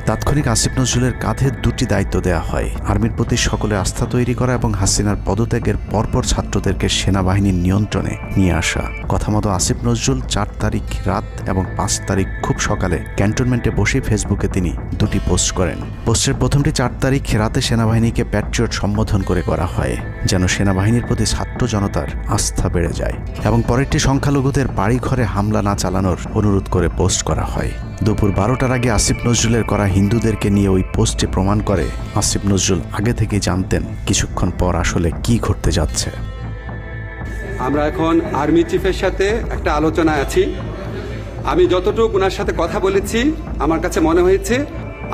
তাৎক্ষণিক আসিফ নজরুলের কাঁধে 2টি দায়িত্ব দেওয়া হয়: আর্মির প্রতি সকলে আস্থা তৈরি করা এবং হাসিনার পদত্যাগের পরপর ছাত্রদেরকে সেনাবাহিনীর নিয়ন্ত্রণে নিয়ে আসা। কথা মতো আসিফ নজরুল 4 তারিখ রাত এবং 5 তারিখ খুব সকালে ক্যান্টনমেন্টে বসে ফেসবুকে তিনি 2টি পোস্ট করেন। পোস্টের প্রথমটি 4 তারিখ রাতে সেনাবাহিনীকে প্যাট্রিয়ট সম্বোধন করে করা হয়, যেন সেনাবাহিনীর প্রতি ছাত্র জনতার আস্থা বেড়ে যায়, এবং পরেরটি সংখ্যালঘুদের বাড়িঘরে হামলা না চালানোর অনুরোধ করে পোস্ট করা হয়। দুপুর 12টার আগে আসিফ নজরুলের করা হিন্দুদেরকে নিয়ে ওই পোস্টে প্রমাণ করে আসিফ নজরুল আগে থেকে জানতেন কিছুক্ষণ পর আসলে কি ঘটতে যাচ্ছে। আমরা এখন আর্মি চিফের সাথে একটা আলোচনায় আছি। আমি যতটুকু ওনার সাথে কথা বলেছি আমার কাছে মনে হয়েছে,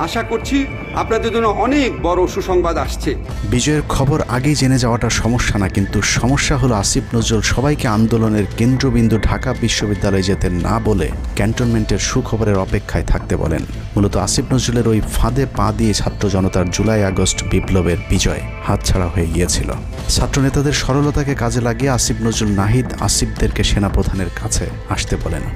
আশা করছি আপনাদের জন্য অনেক বড় সুসংবাদ আসছে। বিজয়ের খবর আগেই জেনে যাওয়াটা সমস্যা না, কিন্তু সমস্যা হলো আসিফ নজরুল সবাইকে আন্দোলনের কেন্দ্রবিন্দু ঢাকা বিশ্ববিদ্যালয়ে যেতে না বলে ক্যান্টনমেন্টের সুখবরের অপেক্ষায় থাকতে বলেন। মূলত আসিফ নজরুলের ওই ফাঁদে পা দিয়ে ছাত্র জনতার জুলাই আগস্ট বিপ্লবের বিজয় হাতছাড়া হয়ে গিয়েছিল। ছাত্রনেতাদের সরলতাকে কাজে লাগিয়ে আসিফ নজরুল নাহিদ আসিফদেরকে সেনাপ্রধানের কাছে আসতে বলেন।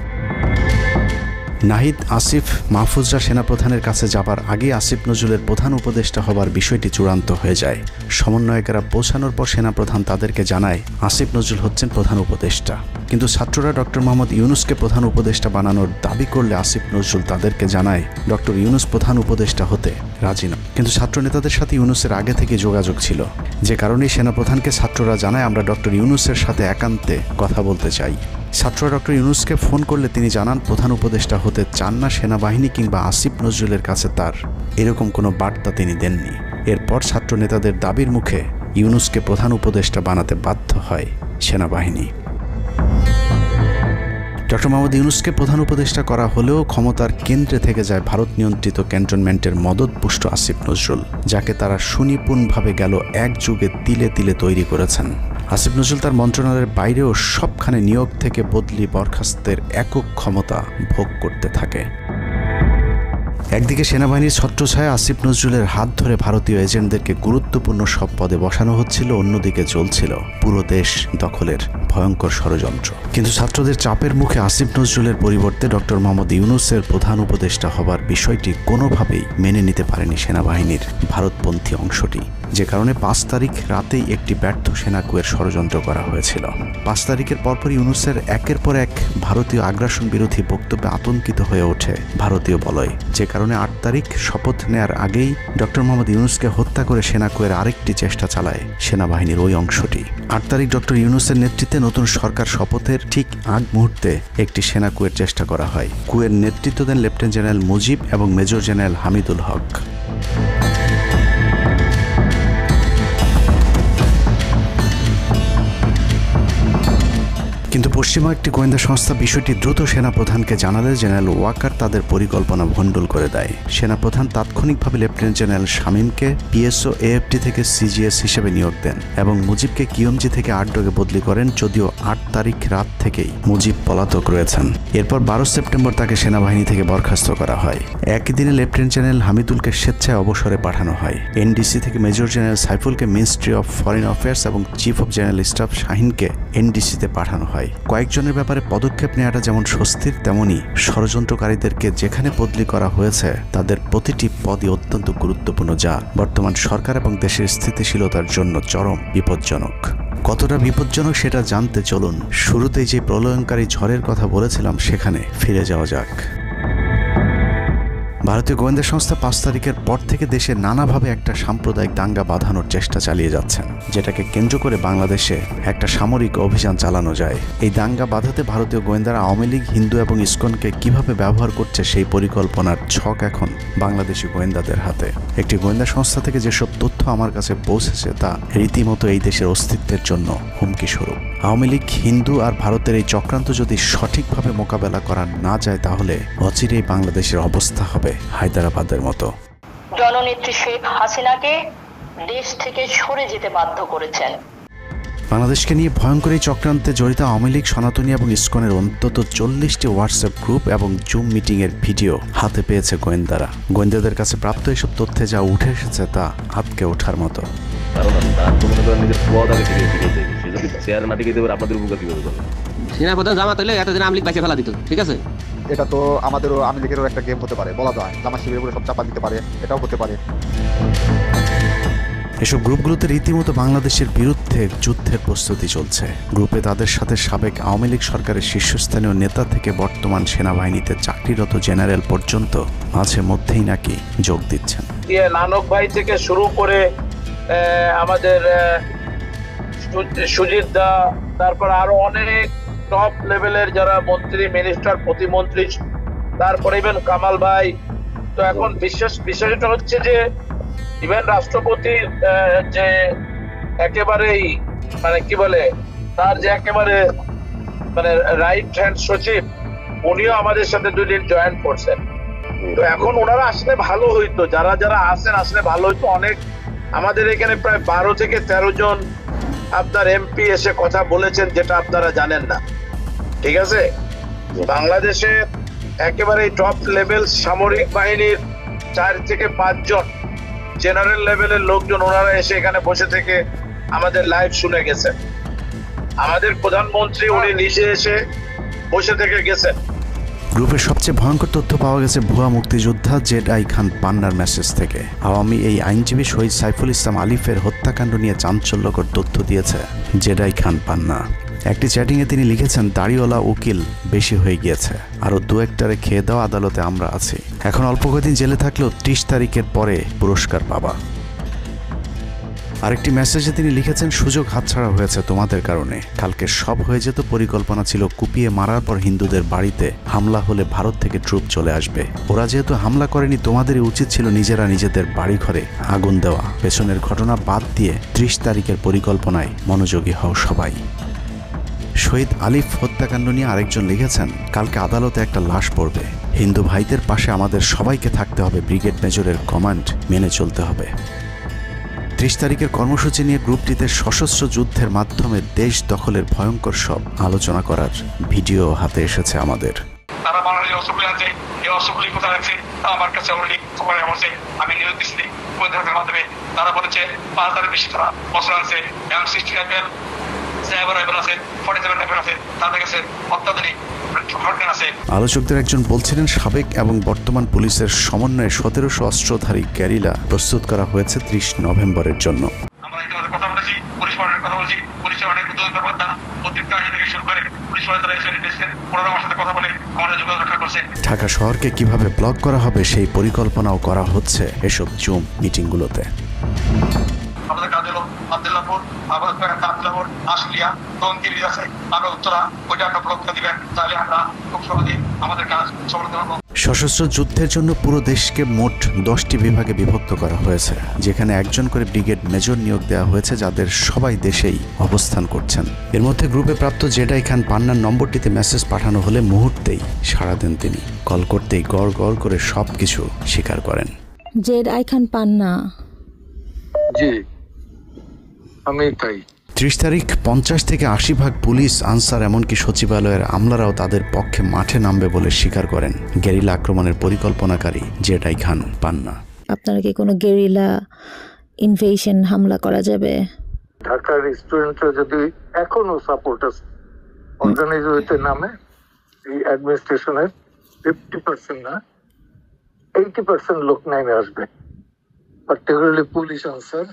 নাহিদ, আসিফ, মাহফুজরা সেনাপ্রধানের কাছে যাবার আগে আসিফ নজরুলের প্রধান উপদেষ্টা হবার বিষয়টি চূড়ান্ত হয়ে যায়। সমন্বয়কেরা পৌঁছানোর পর সেনাপ্রধান তাদেরকে জানায় আসিফ নজরুল হচ্ছেন প্রধান উপদেষ্টা, কিন্তু ছাত্ররা ডক্টর মোহাম্মদ ইউনুসকে প্রধান উপদেষ্টা বানানোর দাবি করলে আসিফ নজরুল তাদেরকে জানায় ডক্টর ইউনুস প্রধান উপদেষ্টা হতে রাজি নয়। কিন্তু ছাত্র নেতাদের সাথে ইউনুসের আগে থেকে যোগাযোগ ছিল, যে কারণেই সেনাপ্রধানকে ছাত্ররা জানায় আমরা ডক্টর ইউনুসের সাথে একান্তে কথা বলতে চাই। ছাত্ররা ডক্টর ইউনুসকে ফোন করলে তিনি জানান প্রধান উপদেষ্টা হতে চান না সেনাবাহিনী কিংবা আসিফ নজরুলের কাছে তার এরকম কোনো বার্তা তিনি দেননি। এরপর ছাত্র নেতাদের দাবির মুখে ইউনুসকে প্রধান উপদেষ্টা বানাতে বাধ্য হয় সেনাবাহিনী। ডক্টর মোহাম্মদ ইউনূসকে প্রধান উপদেষ্টা করা হলেও ক্ষমতার কেন্দ্রে থেকে যায় ভারত নিয়ন্ত্রিত ক্যান্টনমেন্টের মদতপুষ্ট আসিফ নজরুল, যাকে তারা সুনিপুণভাবে গেল এক যুগে তিলে তিলে তৈরি করেছেন। আসিফ নজরুল তার মন্ত্রণালয়ের বাইরেও সবখানে নিয়োগ থেকে বদলি বরখাস্তের একক ক্ষমতা ভোগ করতে থাকে। একদিকে সেনাবাহিনীর ছত্রছায়া আসিফ নজরুলের হাত ধরে ভারতীয় এজেন্টদেরকে গুরুত্বপূর্ণ সব পদে বসানো হচ্ছিল, অন্যদিকে চলছিল পুরো দেশ দখলের ভয়ঙ্কর ষড়যন্ত্র। কিন্তু ছাত্রদের চাপের মুখে আসিফ নজরুলের পরিবর্তে ডক্টর মোহাম্মদ ইউনূসের প্রধান উপদেষ্টা হবার বিষয়টি কোনোভাবেই মেনে নিতে পারেনি সেনাবাহিনীর ভারতপন্থী অংশটি, যে কারণে 5 তারিখ রাতেই একটি ব্যর্থ সেনা কুয়ের ষড়যন্ত্র করা হয়েছিল। 5 তারিখের পরপরই ইউনূসের একের পর এক ভারতীয় আগ্রাসন বিরোধী বক্তব্যে আতঙ্কিত হয়ে ওঠে ভারতীয় বলয়, যে কারণে 8 তারিখ শপথ নেয়ার আগেই ডক্টর মোহাম্মদ ইউনূসকে হত্যা করে সেনা কুয়ের আরেকটি চেষ্টা চালায় সেনাবাহিনীর ওই অংশটি। 8 তারিখ ডক্টর ইউনূসের নেতৃত্বে নতুন সরকার শপথের ঠিক আগ মুহূর্তে একটি সেনা কুয়ের চেষ্টা করা হয়। কুয়ের নেতৃত্ব দেন লেফটেন্যান্ট জেনারেল মুজিব এবং মেজর জেনারেল হামিদুল হক। কিন্তু পশ্চিমা একটি গোয়েন্দা সংস্থা বিষয়টি দ্রুত সেনাপ্রধানকে জানালে জেনারেল ওয়াকার তাদের পরিকল্পনা ভণ্ডুল করে দেয়। সেনাপ্রধান তাৎক্ষণিকভাবে লেফটেন্যান্ট জেনারেল শামীমকে পিএসও এএফটি থেকে সিজিএস হিসেবে নিয়োগ দেন এবং মুজিবকে কিউএমজি থেকে আটডগে বদলি করেন, যদিও 8 তারিখ রাত থেকেই মুজিব পলাতক রয়েছেন। এরপর 12 সেপ্টেম্বর তাকে সেনাবাহিনী থেকে বরখাস্ত করা হয়। একই দিনে লেফটেন্যান্ট জেনারেল হামিদুলকে স্বেচ্ছায় অবসরে পাঠানো হয়। এনডিসি থেকে মেজর জেনারেল সাইফুলকে মিনিস্ট্রি অফ ফরেন অ্যাফেয়ার্স এবং চিফ অফ জেনারেল স্টাফ শাহিনকে এনডিসিতে পাঠানো হয়। কয়েকজনের ব্যাপারে পদক্ষেপ নেওয়াটা যেমন স্বস্তির, তেমনি ষড়যন্ত্রকারীদেরকে যেখানে বদলি করা হয়েছে তাদের প্রতিটি পদই অত্যন্ত গুরুত্বপূর্ণ, যা বর্তমান সরকার এবং দেশের স্থিতিশীলতার জন্য চরম বিপজ্জনক। কতটা বিপজ্জনক সেটা জানতে চলুন শুরুতেই যে প্রলয়ঙ্কারী ঝড়ের কথা বলেছিলাম সেখানে ফিরে যাওয়া যাক। ভারতীয় গোয়েন্দা সংস্থা 5 তারিখের পর থেকে দেশে নানাভাবে একটা সাম্প্রদায়িক দাঙ্গা বাঁধানোর চেষ্টা চালিয়ে যাচ্ছেন, যেটাকে কেন্দ্র করে বাংলাদেশে একটা সামরিক অভিযান চালানো যায়। এই দাঙ্গা বাঁধাতে ভারতীয় গোয়েন্দারা আওয়ামী লীগ, হিন্দু এবং ইসকনকে কিভাবে ব্যবহার করছে সেই পরিকল্পনার ছক এখন বাংলাদেশি গোয়েন্দাদের হাতে। একটি গোয়েন্দা সংস্থা থেকে যেসব তথ্য আমার কাছে পৌঁছেছে তা রীতিমতো এই দেশের অস্তিত্বের জন্য হুমকি স্বরূপ। আওয়ামী লীগ, হিন্দু আর ভারতের এই চক্রান্ত যদি সঠিকভাবে মোকাবেলা করা না যায় তাহলে অচিরেই বাংলাদেশের অবস্থা হবে হায়দ্রাবাদের মতো। জননেত্রী শেখ হাসিনাকে দেশ থেকে সরে যেতে বাধ্য করেছেন। বাংলাদেশকে নিয়ে ভয়ঙ্কর এই চক্রান্তে জড়িত আওয়ামী লীগ, সনাতনী এবং ইসকনের অন্তত 40টি হোয়াটসঅ্যাপ গ্রুপ এবং জুম মিটিংয়ের ভিডিও হাতে পেয়েছে গোয়েন্দারা। গোয়েন্দাদের কাছে প্রাপ্ত এসব তথ্যে যা উঠে এসেছে তা আটকে ওঠার মতো। সেনাপ্রধান জামাত হলে এতদিন আওয়ামী লীগ বাইচে ফেলা দিত, ঠিক আছে? এটা তো আমাদেরও আওয়ামী লীগেরও একটা গেম হতে পারে, বলা যায় জামাত শিবিরের উপরে সব চাপা দিতে পারে, এটাও হতে পারে। এসব গ্রুপগুলোতে রীতিমতো বাংলাদেশের বিরুদ্ধে যুদ্ধের প্রস্তুতি চলছে। গ্রুপে তাদের সাথে সাবেক আওয়ামী লীগ সরকারের শীর্ষস্থানীয় নেতা থেকে বর্তমান সেনাবাহিনীতে চাকরিরত জেনারেল পর্যন্ত মাঝে মধ্যেই নাকি যোগ দিচ্ছেন। নানক ভাই থেকে শুরু করে আমাদের সুজিত দা, তারপর আরো অনেক টপ লেভেলের যারা মন্ত্রী, মিনিস্টার, প্রতিমন্ত্রী, তারপরে ইভেন কামাল ভাই। তো এখন বিষয়টা হচ্ছে যে ইভেন রাষ্ট্রপতি যে একেবারেই মানে কি বলে তার যে একেবারে মানে রাইট হ্যান্ড সচিব, উনিও আমাদের সাথে 2 দিন জয়েন করছেন। তো এখন ওনারা আসলে ভালো হইতো, যারা যারা আসেন আসলে ভালো হইতো। অনেক আমাদের এখানে প্রায় 12 থেকে 13 জন আপনার এমপি এসে কথা বলেছেন, যেটা আপনারা জানেন না, ঠিক আছে? বাংলাদেশে একেবারে টপ লেভেল সামরিক বাহিনীর 4 থেকে 5 জন জেনারেল লেভেলের লোকজন ওনারা এসে এখানে বসে থেকে আমাদের লাইভ শুনে গেছেন। আমাদের প্রধানমন্ত্রী উনি নিজে এসে বসে থেকে গেছেন। গ্রুপের সবচেয়ে ভয়ঙ্কর তথ্য পাওয়া গেছে ভুয়া মুক্তিযোদ্ধা জেডাই খান পান্নার মেসেজ থেকে। আওয়ামী এই আইনজীবী শহীদ সাইফুল ইসলাম আলিফের হত্যাকাণ্ড নিয়ে চাঞ্চল্যকর তথ্য দিয়েছে জেডাই খান পান্না। একটি চ্যাটিংয়ে তিনি লিখেছেন, দাড়িওয়ালা উকিল বেশি হয়ে গিয়েছে, আরও 2-1টারে খেয়ে দেওয়া আদালতে আমরা আছি, এখন অল্প কদিন জেলে থাকলেও 30 তারিখের পরে পুরস্কার পাবা। আরেকটি মেসেজে তিনি লিখেছেন, সুযোগ হাতছাড়া হয়েছে তোমাদের কারণে, কালকে সব হয়ে যেত। পরিকল্পনা ছিল কুপিয়ে মারার পর হিন্দুদের বাড়িতে হামলা হলে ভারত থেকে ট্রুপ চলে আসবে। ওরা যেহেতু হামলা করেনি, তোমাদেরই উচিত ছিল নিজেরা নিজেদের বাড়ি ঘরে আগুন দেওয়া। পেছনের ঘটনা বাদ দিয়ে 30 তারিখের পরিকল্পনায় মনোযোগী হও সবাই। শহীদ আলিফ হত্যাকাণ্ড নিয়ে আরেকজন লিখেছেন, কালকে আদালতে একটা লাশ পড়বে। হিন্দু ভাইদের পাশে আমাদের সবাইকে থাকতে হবে, ব্রিগেড মেজরের কমান্ড মেনে চলতে হবে। 30 তারিখের কর্মসূচি নিয়ে গ্রুপটিতে সশস্ত্র যুদ্ধের মাধ্যমে দেশ দখলের ভয়ঙ্কর সব আলোচনা করার ভিডিও হাতে এসেছে আমাদের। তারা বাংলাদেশের অস্ত্রগুলি আছে, এই অস্ত্রগুলি কোথায় আছে আমার কাছে অলরেডি খবর এসেছে। আমি নিউজ দিচ্ছি প্রতিনিধিদের মাধ্যমে। তারা বলেছে 5000-এর বেশি তারা অস্ত্র আছে, M60 রাইফেল, সাইবার রাইফেল আছে, 47 রাইফেল আছে, তাদের কাছে অত্যাধুনিক হটগান আছে। আলোচকদের একজন বলছিলেন, সাবেক এবং বর্তমান পুলিশের সমন্বয়ে 1700 অস্ত্রধারী গ্যারিলা প্রস্তুত করা হয়েছে 30 নভেম্বরের জন্য। আমরা ইতিমধ্যে কথা বলেছি, পুলিশ পার্টির কথা বলছি, পুলিশের অনেক উদ্যোগ কর্মকর্তা প্রত্যেক কাজ থেকে শুরু করে পুলিশ পার্টি তারা এসে এসেছেন, ওনারা আমার সাথে কথা বলে আমাদের যোগাযোগ রক্ষা করছে। ঢাকা শহরকে কিভাবে ব্লক করা হবে সেই পরিকল্পনাও করা হচ্ছে এসব জুম মিটিংগুলোতে। আমাদের কাজ হলো আব্দুল্লাহপুর, আব্দুল্লাহপুর, আশুলিয়া, টঙ্গীর আছে, আরো উত্তরা, ওইটা একটা ব্লক দিবেন, তাহলে আমরা খুব সহজেই আমাদের কাজ সফল করব। সশস্ত্র যুদ্ধের জন্য পুরো দেশকে মোট 10টি বিভাগে বিভক্ত করা হয়েছে, যেখানে একজন করে ব্রিগেড মেজর নিয়োগ দেওয়া হয়েছে, যাদের সবাই দেশেই অবস্থান করছেন। এর মধ্যে গ্রুপে প্রাপ্ত জেডাই খান পান্নার নম্বরটিতে মেসেজ পাঠানো হলে মুহূর্তেই সাড়া দেন তিনি। কল করতেই গড় গড় করে সবকিছু স্বীকার করেন। জেডাই খান পান্না, জি আমি তাই। 30 তারিখ 50 থেকে 80 ভাগ পুলিশ, আনসার, এমনকি সচিবালয়ের আমলারাও তাদের পক্ষে মাঠে নামবে বলে স্বীকার করেন গেরিলা আক্রমণের পরিকল্পনাকারী জেডাই খান পান্না। আপনারা কি কোনো গেরিলা ইনভেশন হামলা করা যাবে? ঢাকার স্টুডেন্টরা যদি এখনো সাপোর্টার্স অর্গানাইজ হইতে নামে, এই অ্যাডমিনিস্ট্রেশনের 50% না 80% লোক নেমে আসবে, পার্টিকুলারলি পুলিশ, আনসার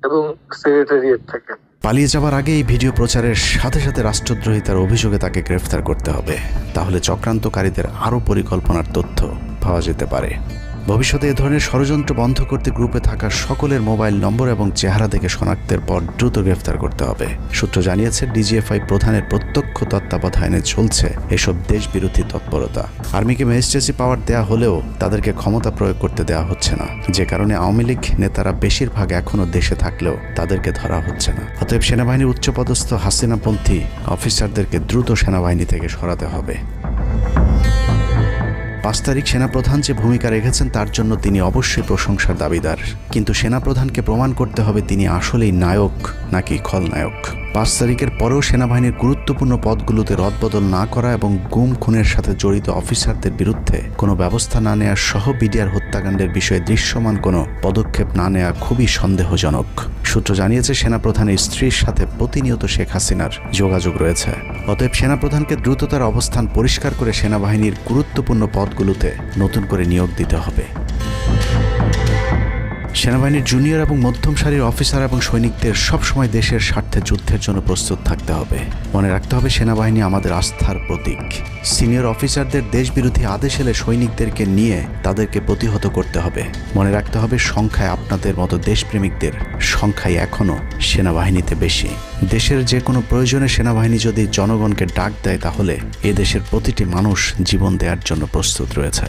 এবং সেক্রেটারিয়েট থেকে। পালিয়ে যাবার আগে এই ভিডিও প্রচারের সাথে সাথে রাষ্ট্রদ্রোহিতার অভিযোগে তাকে গ্রেফতার করতে হবে, তাহলে চক্রান্তকারীদের আরও পরিকল্পনার তথ্য পাওয়া যেতে পারে। ভবিষ্যতে এ ধরনের ষড়যন্ত্র বন্ধ করতে গ্রুপে থাকা সকলের মোবাইল নম্বর এবং চেহারা দেখে শনাক্তের পর দ্রুত গ্রেফতার করতে হবে। সূত্র জানিয়েছে, ডিজিএফআই প্রধানের প্রত্যক্ষ তত্ত্বাবধানে চলছে এসব দেশবিরোধী তৎপরতা। আর্মিকে ম্যাজিস্ট্রেসি পাওয়ার দেয়া হলেও তাদেরকে ক্ষমতা প্রয়োগ করতে দেওয়া হচ্ছে না, যে কারণে আওয়ামী লীগ নেতারা বেশিরভাগ এখনও দেশে থাকলেও তাদেরকে ধরা হচ্ছে না। অতএব সেনাবাহিনীর উচ্চপদস্থ হাসিনাপন্থী অফিসারদেরকে দ্রুত সেনাবাহিনী থেকে সরাতে হবে। 5 তারিখ সেনাপ্রধান যে ভূমিকা রেখেছেন তার জন্য তিনি অবশ্যই প্রশংসার দাবিদার, কিন্তু সেনাপ্রধানকে প্রমাণ করতে হবে তিনি আসলেই নায়ক নাকি খলনায়ক। 5 তারিখের পরেও সেনাবাহিনীর গুরুত্বপূর্ণ পদগুলোতে রদবদল না করা এবং গুম খুনের সাথে জড়িত অফিসারদের বিরুদ্ধে কোনো ব্যবস্থা না নেওয়া সহ বিডিআর হত্যাকাণ্ডের বিষয়ে দৃশ্যমান কোনো পদক্ষেপ না নেওয়া খুবই সন্দেহজনক। সূত্র জানিয়েছে, সেনাপ্রধানের স্ত্রীর সাথে প্রতিনিয়ত শেখ হাসিনার যোগাযোগ রয়েছে। অতএব সেনাপ্রধানকে দ্রুত তার অবস্থান পরিষ্কার করে সেনাবাহিনীর গুরুত্বপূর্ণ পদগুলোতে নতুন করে নিয়োগ দিতে হবে। সেনাবাহিনীর জুনিয়র এবং মধ্যম সারির অফিসার এবং সৈনিকদের সবসময় দেশের স্বার্থে যুদ্ধের জন্য প্রস্তুত থাকতে হবে। মনে রাখতে হবে, সেনাবাহিনী আমাদের আস্থার প্রতীক। সিনিয়র অফিসারদের দেশবিরোধী আদেশ এলে সৈনিকদেরকে নিয়ে তাদেরকে প্রতিহত করতে হবে। মনে রাখতে হবে, সংখ্যায় আপনাদের মতো দেশপ্রেমিকদের সংখ্যাই এখনও সেনাবাহিনীতে বেশি। দেশের যে কোনো প্রয়োজনে সেনাবাহিনী যদি জনগণকে ডাক দেয়, তাহলে এ দেশের প্রতিটি মানুষ জীবন দেওয়ার জন্য প্রস্তুত রয়েছে।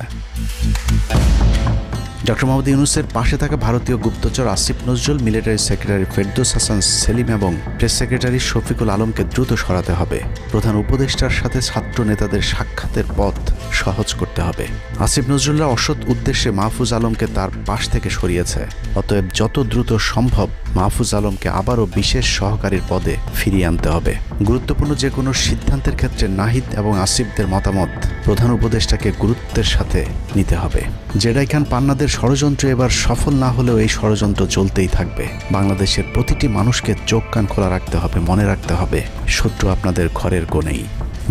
ডক্টর মোহাম্মদ ইউনূসের পাশে থাকা ভারতীয় গুপ্তচর আসিফ নজরুল, মিলিটারি সেক্রেটারি ফেরদৌস হাসান সেলিম এবং প্রেস সেক্রেটারি শফিকুল আলমকে দ্রুত সরাতে হবে। প্রধান উপদেষ্টার সাথে ছাত্র নেতাদের সাক্ষাতের পথ সহজ করতে হবে। আসিফ নজরুল্লাহ অসৎ উদ্দেশ্যে মাহফুজ আলমকে তার পাশ থেকে সরিয়েছে। অতএব যত দ্রুত সম্ভব মাহফুজ আলমকে আবারও বিশেষ সহকারীর পদে ফিরিয়ে আনতে হবে। গুরুত্বপূর্ণ যে কোনো সিদ্ধান্তের ক্ষেত্রে নাহিদ এবং আসিফদের মতামত প্রধান উপদেষ্টাকে গুরুত্বের সাথে নিতে হবে। জেডাই খান পান্নাদের ষড়যন্ত্র এবার সফল না হলেও এই ষড়যন্ত্র চলতেই থাকবে। বাংলাদেশের প্রতিটি মানুষকে চোখ কান খোলা রাখতে হবে, মনে রাখতে হবে শত্রু আপনাদের ঘরের কোণেই।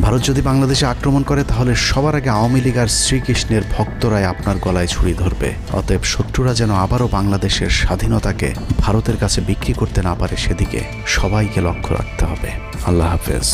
ভারত যদি বাংলাদেশে আক্রমণ করে, তাহলে সবার আগে আওয়ামী লীগ আর শ্রীকৃষ্ণের ভক্তরাই আপনার গলায় ছুরি ধরবে। অতএব শত্রুরা যেন আবারও বাংলাদেশের স্বাধীনতাকে ভারতের কাছে বিক্রি করতে না পারে, সেদিকে সবাইকে লক্ষ্য রাখতে হবে। আল্লাহ হাফেজ।